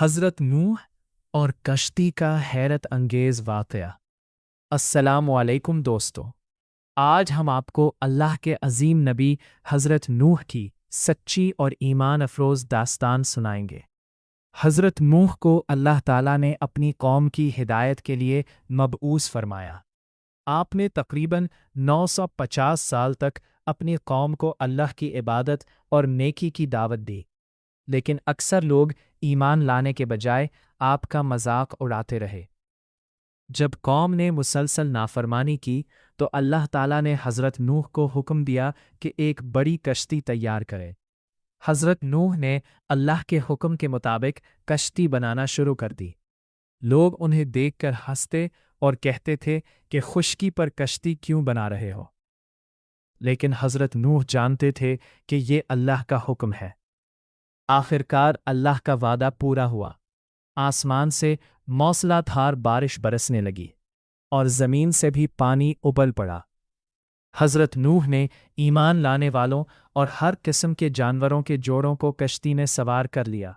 حضرت نوح اور کشتی کا حیرت انگیز واقعہ۔ السلام علیکم دوستو، آج ہم آپ کو اللہ کے عظیم نبی حضرت نوح کی سچی اور ایمان افروز داستان سنائیں گے۔ حضرت نوح کو اللہ تعالیٰ نے اپنی قوم کی ہدایت کے لیے مبعوث فرمایا۔ آپ نے تقریباً 950 سال تک اپنی قوم کو اللہ کی عبادت اور نیکی کی دعوت دی، لیکن اکثر لوگ ایمان لانے کے بجائے آپ کا مذاق اڑاتے رہے۔ جب قوم نے مسلسل نافرمانی کی تو اللہ تعالیٰ نے حضرت نوح کو حکم دیا کہ ایک بڑی کشتی تیار کرے۔ حضرت نوح نے اللہ کے حکم کے مطابق کشتی بنانا شروع کر دی۔ لوگ انہیں دیکھ کر ہنستے اور کہتے تھے کہ خشکی پر کشتی کیوں بنا رہے ہو؟ لیکن حضرت نوح جانتے تھے کہ یہ اللہ کا حکم ہے۔ آخرکار اللہ کا وعدہ پورا ہوا۔ آسمان سے موسلا دھار بارش برسنے لگی اور زمین سے بھی پانی ابل پڑا۔ حضرت نوح نے ایمان لانے والوں اور ہر قسم کے جانوروں کے جوڑوں کو کشتی میں سوار کر لیا۔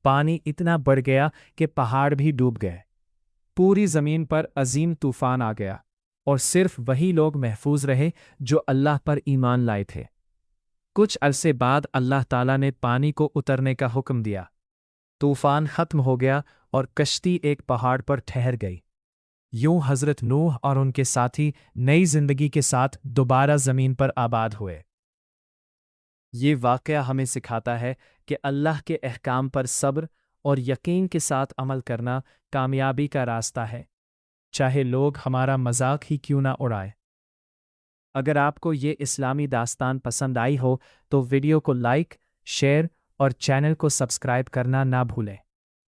پانی اتنا بڑھ گیا کہ پہاڑ بھی ڈوب گئے۔ پوری زمین پر عظیم طوفان آ گیا اور صرف وہی لوگ محفوظ رہے جو اللہ پر ایمان لائے تھے۔ کچھ عرصے بعد اللہ تعالیٰ نے پانی کو اترنے کا حکم دیا۔ طوفان ختم ہو گیا اور کشتی ایک پہاڑ پر ٹھہر گئی۔ یوں حضرت نوح اور ان کے ساتھی نئی زندگی کے ساتھ دوبارہ زمین پر آباد ہوئے۔ یہ واقعہ ہمیں سکھاتا ہے کہ اللہ کے احکام پر صبر اور یقین کے ساتھ عمل کرنا کامیابی کا راستہ ہے، چاہے لوگ ہمارا مذاق ہی کیوں نہ اڑائے۔ اگر آپ کو یہ اسلامی داستان پسند آئی ہو تو ویڈیو کو لائک، شیئر اور چینل کو سبسکرائب کرنا نہ بھولیں۔